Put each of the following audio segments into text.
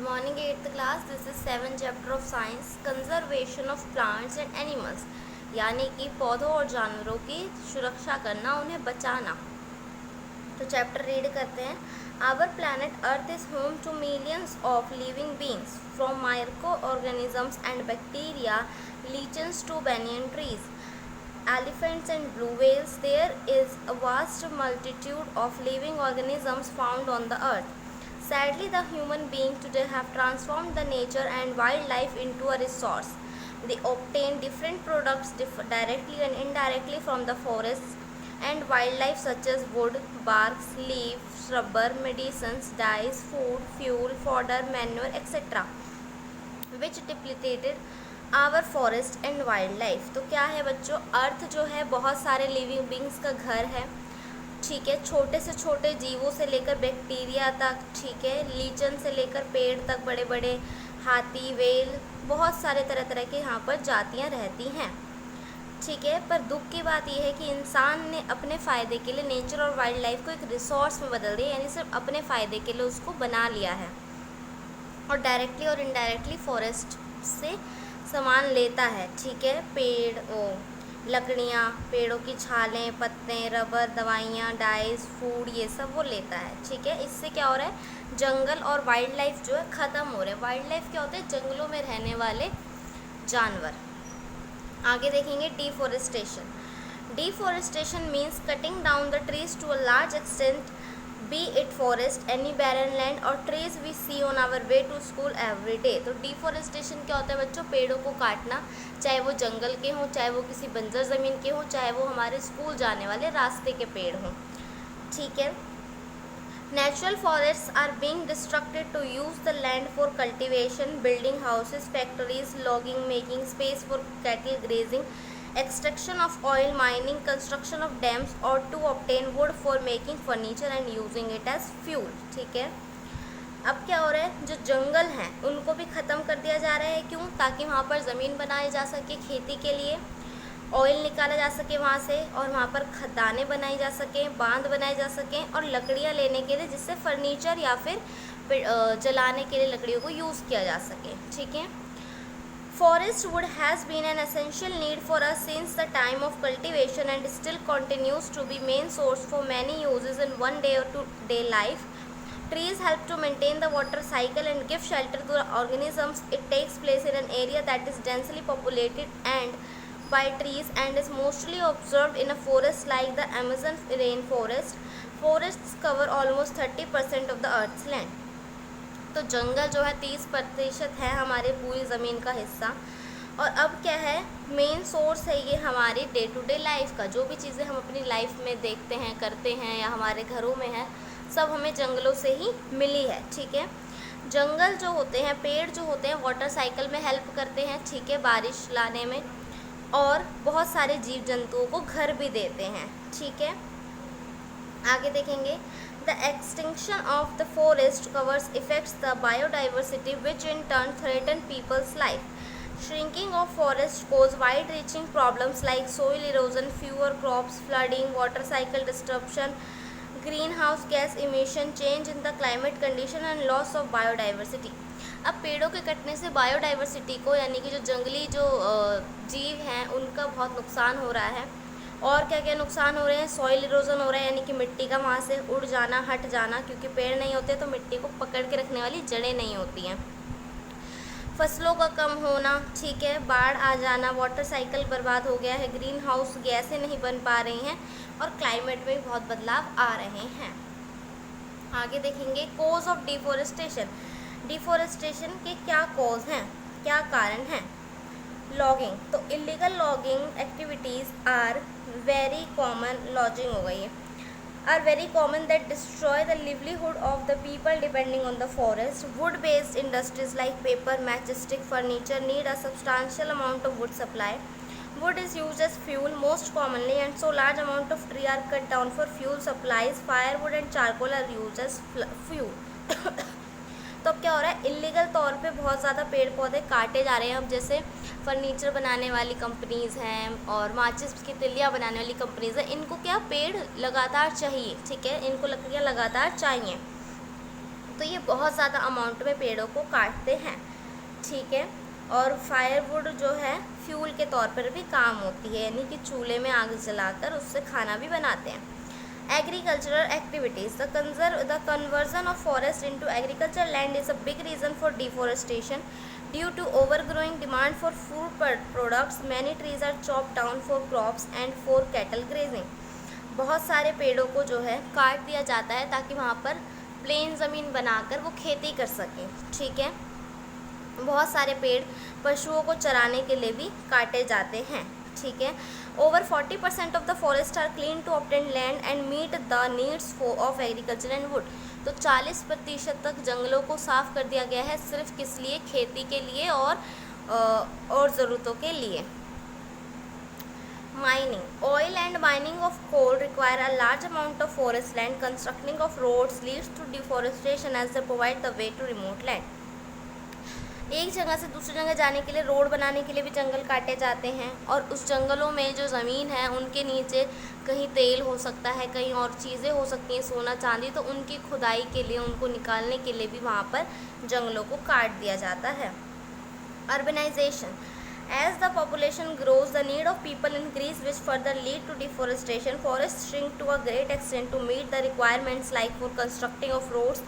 morning 8th class. This is 7th chapter of science, conservation of plants and animals, यानी कि पौधों और जानवरों की सुरक्षा करना, उन्हें बचाना। तो चैप्टर रीड करते हैं। Our planet Earth is home to millions of living beings, from microorganisms and bacteria, lichens to banyan trees, elephants and blue whales. There is a vast multitude of living organisms found on the earth. Sadly, the human beings today have transformed the nature and wildlife into a resource. They obtain different products directly and indirectly from the forests and wildlife, such as wood, barks, leaves, rubber, medicines, dyes, food, fuel, fodder, manure, etc., which depleted our forest and wildlife. तो क्या है बच्चों, अर्थ जो है बहुत सारे living beings का घर है, ठीक है। छोटे से छोटे जीवों से लेकर बैक्टीरिया तक, ठीक है। लीचन से लेकर पेड़ तक, बड़े बड़े हाथी, वेल, बहुत सारे तरह तरह के यहाँ पर जातियाँ रहती हैं, ठीक है। पर दुख की बात यह है कि इंसान ने अपने फ़ायदे के लिए नेचर और वाइल्ड लाइफ को एक रिसोर्स में बदल दिया, यानी सिर्फ अपने फ़ायदे के लिए उसको बना लिया है, और डायरेक्टली और इनडायरेक्टली फॉरेस्ट से सामान लेता है, ठीक है। लकड़ियाँ, पेड़ों की छालें, पत्ते, रबर, दवाइयाँ, डाइज, फूड, ये सब वो लेता है, ठीक है। इससे क्या हो रहा है, जंगल और वाइल्ड लाइफ जो है ख़त्म हो रहे हैं। वाइल्ड लाइफ क्या होते हैं, जंगलों में रहने वाले जानवर। आगे देखेंगे deforestation. Deforestation means cutting down the trees to a large extent, be it forest, any barren land और trees we see on our way to school every day. तो डिफॉरेस्टेशन क्या होता है बच्चों, पेड़ों को काटना, चाहे वो जंगल के हों, चाहे वो किसी बंजर ज़मीन के हों, चाहे वो हमारे स्कूल जाने वाले रास्ते के पेड़ हों, ठीक है। Natural forests are being destructed to use the land for cultivation, building houses, factories, logging, making space for cattle grazing, extraction of oil, mining, construction of dams, or to obtain wood for making furniture and using it as fuel, ठीक है। अब क्या हो रहा है, जो जंगल हैं उनको भी ख़त्म कर दिया जा रहा है। क्यों? ताकि वहाँ पर ज़मीन बनाई जा सके खेती के लिए, ऑयल निकाला जा सके वहाँ से, और वहाँ पर खदानें बनाई जा सकें, बांध बनाए जा सकें, और लकड़ियाँ लेने के लिए, जिससे फर्नीचर या फिर जलाने के लिए लकड़ियों को यूज़ किया जा सके, ठीक है। Forest wood has been an essential need for us since the time of cultivation and still continues to be main source for many uses in one day or two-day life. Trees help to maintain the water cycle and give shelter to the organisms. It takes place in an area that is densely populated and by trees and is mostly observed in a forest like the Amazon rainforest. Forests cover almost 30% of the earth's land. तो जंगल जो है 30% है हमारे पूरी ज़मीन का हिस्सा। और अब क्या है, मेन सोर्स है ये हमारी डे टू डे लाइफ का। जो भी चीज़ें हम अपनी लाइफ में देखते हैं, करते हैं, या हमारे घरों में है, सब हमें जंगलों से ही मिली है, ठीक है। जंगल जो होते हैं, पेड़ जो होते हैं, वाटर साइकिल में हेल्प करते हैं, ठीक है, बारिश लाने में, और बहुत सारे जीव जंतुओं को घर भी देते हैं, ठीक है। आगे देखेंगे, the extinction of the forest covers affects the biodiversity, which in turn threaten people's life. Shrinking of forests cause wide-reaching problems like soil erosion, fewer crops, flooding, water cycle disruption, greenhouse gas emission, change in the climate condition and loss of biodiversity. अब पेड़ों के कटने से biodiversity को, यानी कि जो जंगली जो जीव हैं, उनका बहुत नुकसान हो रहा है। और क्या क्या नुकसान हो रहे हैं, सॉइल इरोजन हो रहा है, यानी कि मिट्टी का वहाँ से उड़ जाना, हट जाना, क्योंकि पेड़ नहीं होते तो मिट्टी को पकड़ के रखने वाली जड़ें नहीं होती हैं। फसलों का कम होना, ठीक है, बाढ़ आ जाना, वाटर साइकिल बर्बाद हो गया है, ग्रीन हाउस गैसें नहीं बन पा रही हैं, और क्लाइमेट में भी बहुत बदलाव आ रहे हैं। आगे देखेंगे कोज ऑफ डिफॉरेस्टेशन। डिफॉरेस्टेशन के क्या कॉज हैं, क्या कारण हैं। लॉगिंग, तो illegal logging activities are very common, logging हो गई है, are very common that destroy the livelihood of the people depending on the forest. Wood based industries like paper, matchstick, furniture need a substantial amount of wood supply. Wood is used as fuel most commonly, and so large amount of tree are cut down for fuel supplies. Firewood and charcoal are used as fuel. तो अब क्या हो रहा है, illegal तौर पे बहुत ज़्यादा पेड़ पौधे काटे जा रहे हैं। अब जैसे फर्नीचर बनाने वाली कंपनीज़ हैं और माचिस की तिल्लियाँ बनाने वाली कंपनीज़ हैं, इनको क्या पेड़ लगातार चाहिए, ठीक है, इनको लकड़ियाँ लगातार चाहिए। तो ये बहुत ज़्यादा अमाउंट में पेड़ों को काटते हैं, ठीक है। और फायरवुड जो है फ्यूल के तौर पर भी काम होती है, यानी कि चूल्हे में आग जलाकर उससे खाना भी बनाते हैं। Agricultural activities. The conversion of forest into agricultural land is a big reason for deforestation. Due to overgrowing demand for food products, many trees are chopped down for crops and for cattle grazing. बहुत सारे पेड़ों को जो है काट दिया जाता है ताकि वहाँ पर प्लेन ज़मीन बनाकर वो खेती कर सकें, ठीक है। बहुत सारे पेड़ पशुओं को चराने के लिए भी काटे जाते हैं, ठीक है। Over 40% of the forest are clean to obtain land and meet the needs of agriculture and wood. तो 40% तक जंगलों को साफ कर दिया गया है, सिर्फ किस लिए? खेती के लिए और ज़रूरतों के लिए। Mining. Oil and mining of coal require a large amount of forest land. Constructing of roads leads to deforestation as they provide the way to remote land. एक जगह से दूसरी जगह जाने के लिए, रोड बनाने के लिए भी जंगल काटे जाते हैं, और उस जंगलों में जो ज़मीन है उनके नीचे कहीं तेल हो सकता है, कहीं और चीज़ें हो सकती हैं, सोना चांदी, तो उनकी खुदाई के लिए, उनको निकालने के लिए भी वहाँ पर जंगलों को काट दिया जाता है। Urbanisation. As the population grows, the need of people increase, which further lead to deforestation. Forests shrink to a great extent to meet the requirements like for constructing of roads,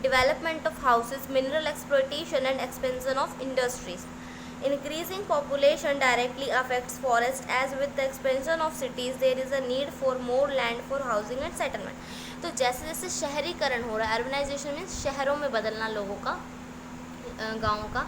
development of houses, mineral exploitation and expansion of industries. Increasing population directly affects forest, as with the expansion of cities there is a need for more land for housing and settlement. तो जैसे जैसे शहरीकरण हो रहा है, urbanisation means शहरों में बदलना लोगों का, गाँव का,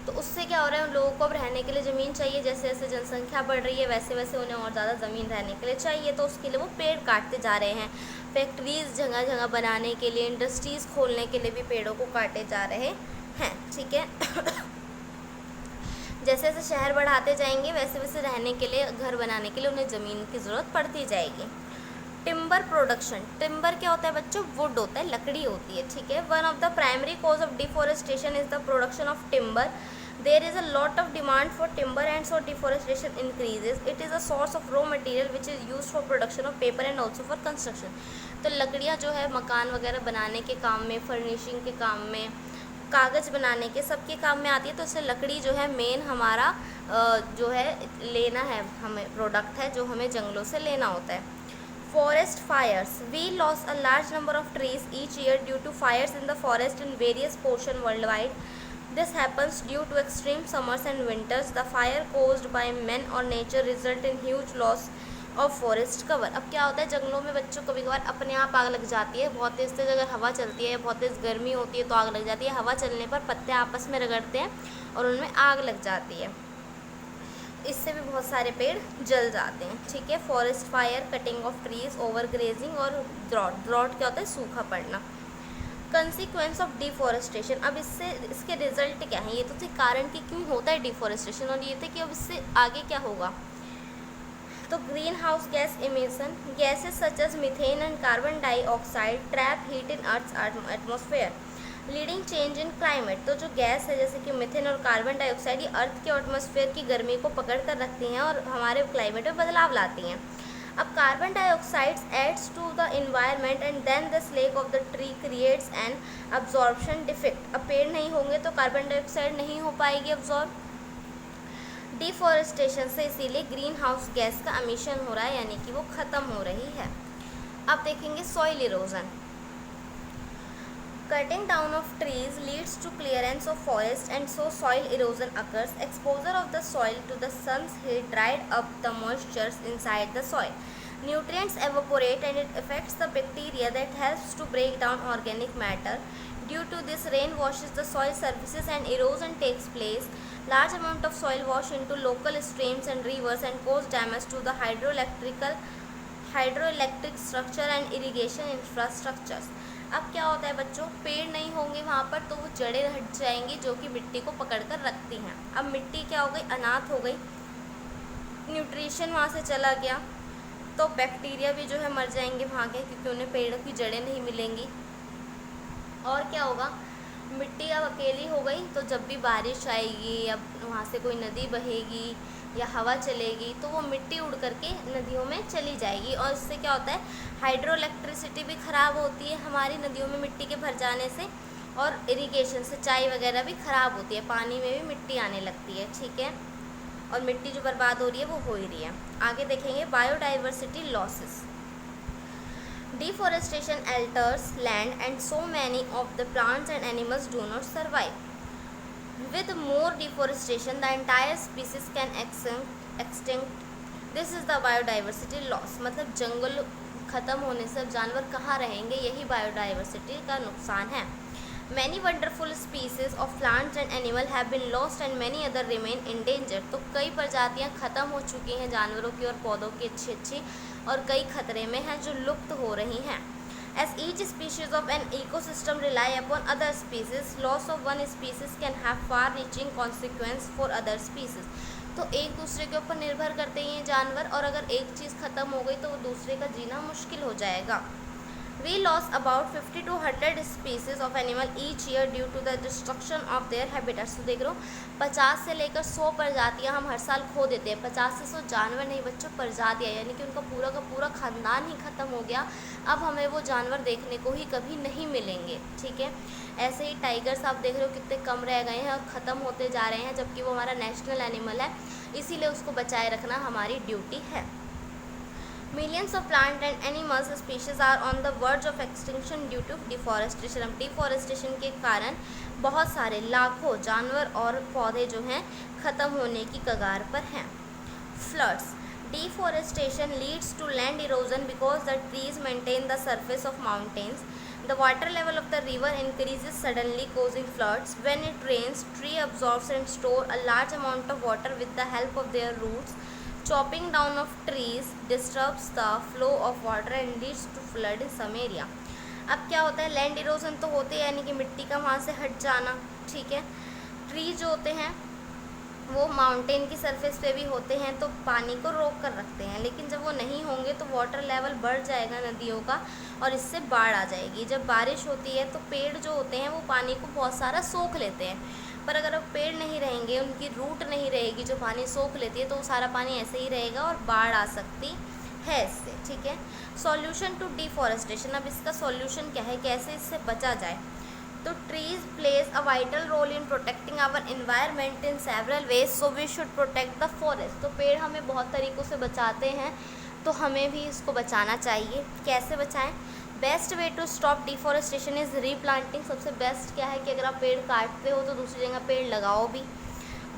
तो उससे क्या हो रहा है, उन लोगों को अब रहने के लिए ज़मीन चाहिए। जैसे जैसे जनसंख्या बढ़ रही है वैसे वैसे उन्हें और ज़्यादा ज़मीन रहने के लिए चाहिए, तो उसके लिए वो पेड़ काटते जा रहे हैं। फैक्ट्रीज़ जगह जगह बनाने के लिए, इंडस्ट्रीज़ खोलने के लिए भी पेड़ों को काटे जा रहे हैं, ठीक है। जैसे जैसे शहर बढ़ाते जाएंगे वैसे वैसे रहने के लिए, घर बनाने के लिए उन्हें ज़मीन की ज़रूरत पड़ती जाएगी। Timber production. टिम्बर क्या होता है बच्चों? वुड होता है, लकड़ी होती है, ठीक है। One of the primary cause of deforestation is the production of timber. There is a lot of demand for timber and so deforestation increases. It is a source of raw material which is used for production of paper and also for construction. तो लकड़ियाँ जो है मकान वगैरह बनाने के काम में, फर्निशिंग के काम में, कागज़ बनाने के, सबके काम में आती है। तो इससे लकड़ी जो है मेन हमारा जो है लेना है, हमें प्रोडक्ट है जो हमें जंगलों से लेना होता है। Forest fires. We lost a large number of trees each year due to fires in the forest in various portions worldwide. This happens due to extreme summers and winters. The fire caused by men or nature result in huge loss of forest cover. अब क्या होता है, जंगलों में बच्चों कभी कभार अपने आप आग लग जाती है, बहुत तेज़ तेज़ अगर हवा चलती है, बहुत तेज़ गर्मी होती है तो आग लग जाती है। हवा चलने पर पत्ते आपस में रगड़ते हैं और उनमें आग लग जाती है, इससे भी बहुत सारे पेड़ जल जाते हैं, ठीक है। Forest fire, cutting of trees, over grazing और ड्रॉट. ड्रॉट क्या होता है? सूखा पड़ना। Consequence of deforestation. अब इसके रिजल्ट क्या है? ये तो थे कारण कि क्यों होता है डिफॉरेस्टेशन, और ये थे कि अब इससे आगे क्या होगा। तो greenhouse gas emission. Gases such as methane and carbon dioxide trap heat in earth's atmosphere, leading change in climate. तो जो गैस है जैसे कि मीथेन और कार्बन डाइऑक्साइड, ये अर्थ के एटमॉस्फेयर की गर्मी को पकड़ कर रखती हैं और हमारे क्लाइमेट में बदलाव लाती हैं। अब carbon dioxides adds to the environment and then the slack of the tree creates an absorption defect. अब पेड़ नहीं होंगे तो कार्बन डाइऑक्साइड नहीं हो पाएगी अब्जॉर्ब। डिफॉरेस्टेशन से इसीलिए ग्रीन हाउस गैस का एमिशन हो रहा है, यानी कि वो ख़त्म हो रही है। अब देखेंगे soil erosion. Cutting down of trees leads to clearance of forest and so soil erosion occurs. Exposure of the soil to the sun's heat dried up the moistures inside the soil. Nutrients evaporate and it affects the bacteria that helps to break down organic matter. Due to this, rain washes the soil surfaces and erosion takes place. Large amount of soil wash into local streams and rivers and cause damage to the hydroelectric structure and irrigation infrastructures. अब क्या होता है बच्चों, पेड़ नहीं होंगे वहाँ पर तो वो जड़ें हट जाएंगी जो कि मिट्टी को पकड़ कर रखती हैं। अब मिट्टी क्या हो गई? अनाथ हो गई, न्यूट्रिशन वहाँ से चला गया, तो बैक्टीरिया भी जो है मर जाएंगे वहाँ के, क्योंकि उन्हें पेड़ की जड़ें नहीं मिलेंगी। और क्या होगा, मिट्टी अब अकेली हो गई, तो जब भी बारिश आएगी, अब वहाँ से कोई नदी बहेगी या हवा चलेगी तो वो मिट्टी उड़ करके नदियों में चली जाएगी, और इससे क्या होता है, हाइड्रो इलेक्ट्रिसिटी भी ख़राब होती है हमारी नदियों में मिट्टी के भर जाने से। और इरिगेशन, सिंचाई वगैरह भी ख़राब होती है, पानी में भी मिट्टी आने लगती है, ठीक है, और मिट्टी जो बर्बाद हो रही है वो हो ही रही है। आगे देखेंगे biodiversity losses. Deforestation alters land and so many of the plants and animals do not survive. With more deforestation, the entire species can extinct. This is the biodiversity loss. मतलब जंगल ख़त्म होने से जानवर कहाँ रहेंगे, यही बायोडाइवर्सिटी का नुकसान है। Many wonderful species of plants and animal have been lost and many other remain endangered. तो कई प्रजातियां ख़त्म हो चुकी हैं जानवरों की और पौधों की अच्छी और कई खतरे में हैं जो लुप्त हो रही हैं। As each species of an ecosystem rely upon other species, loss of one species can have far-reaching consequence for other species. तो एक दूसरे के ऊपर निर्भर करते हैं ये जानवर, और अगर एक चीज़ ख़त्म हो गई तो वो दूसरे का जीना मुश्किल हो जाएगा। We lose about 50 to 100 species of animal each year due to the destruction of their habitats. तो देख रहे हो 50 से लेकर 100 प्रजातियां हम हर साल खो देते हैं। 50 से 100 जानवर नहीं बच्चों, प्रजातियां, यानी कि उनका पूरा का पूरा खानदान ही ख़त्म हो गया। अब हमें वो जानवर देखने को ही कभी नहीं मिलेंगे, ठीक है। ऐसे ही टाइगर्स आप देख रहे हो कितने कम रह गए हैं और ख़त्म होते जा रहे हैं, जबकि वो हमारा नेशनल एनिमल है, इसीलिए उसको बचाए रखना हमारी ड्यूटी है। Millions of plant and animal species are on the verge of extinction due to deforestation. अब डिफॉरेस्टेशन के कारण बहुत सारे लाखों जानवर और पौधे जो हैं ख़त्म होने की कगार पर हैं। Floods. Deforestation leads to land erosion because the trees maintain the surface of mountains. The water level of the river increases suddenly, causing floods. When it rains, tree absorbs and store a large amount of water with the help of their roots. Chopping down of trees disturbs the flow of water and leads to flood in some area. अब क्या होता है, land erosion तो होते हैं, यानी कि मिट्टी का वहाँ से हट जाना, ठीक है। ट्री जो होते हैं वो माउंटेन की सरफेस पे भी होते हैं, तो पानी को रोक कर रखते हैं, लेकिन जब वो नहीं होंगे तो वाटर लेवल बढ़ जाएगा नदियों का और इससे बाढ़ आ जाएगी। जब बारिश होती है तो पेड़ जो होते हैं वो पानी को बहुत सारा सोख लेते हैं, पर अगर अब पेड़ नहीं रहेंगे, उनकी रूट नहीं रहेगी जो पानी सोख लेती है, तो वो सारा पानी ऐसे ही रहेगा और बाढ़ आ सकती है इससे, ठीक है। सॉल्यूशन टू डिफॉरेस्टेशन, अब इसका सॉल्यूशन क्या है, कैसे इससे बचा जाए। तो trees plays a vital role in protecting our environment in several ways, so we should protect the forest. तो पेड़ हमें बहुत तरीक़ों से बचाते हैं, तो हमें भी इसको बचाना चाहिए। कैसे बचाएं? Best way to stop deforestation is replanting. सबसे बेस्ट क्या है कि अगर आप पेड़ काटते हो तो दूसरी जगह पेड़ लगाओ भी।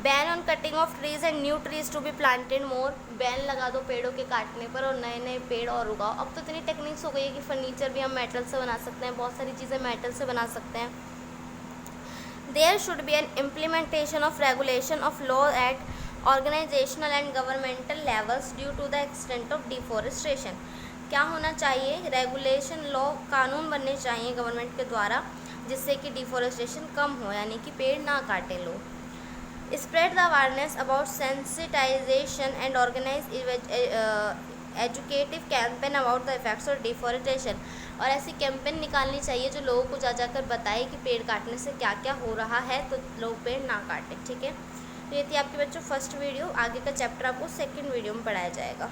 Ban on cutting of trees and new trees to be planted more. Ban लगा दो पेड़ों के काटने पर और नए नए पेड़ और उगाओ। अब तो इतनी टेक्निक्स हो गई है कि फर्नीचर भी हम मेटल से बना सकते हैं, बहुत सारी चीज़ें मेटल से बना सकते हैं। There should be an implementation of regulation of law at organisational and governmental levels due to the extent of deforestation. क्या होना चाहिए? रेगुलेशन, लॉ, कानून बनने चाहिए गवर्नमेंट के द्वारा जिससे कि डिफॉरेस्टेशन कम हो, यानी कि पेड़ ना काटे लोग। Spread the awareness about sensitisation and organise educative campaign about the effects of deforestation. और ऐसी कैंपेन निकालनी चाहिए जो लोगों को जा जाकर बताए कि पेड़ काटने से क्या क्या हो रहा है, तो लोग पेड़ ना काटें, ठीक है। तो ये थी आपके बच्चों फर्स्ट वीडियो। आगे का चैप्टर आपको सेकंड वीडियो में पढ़ाया जाएगा।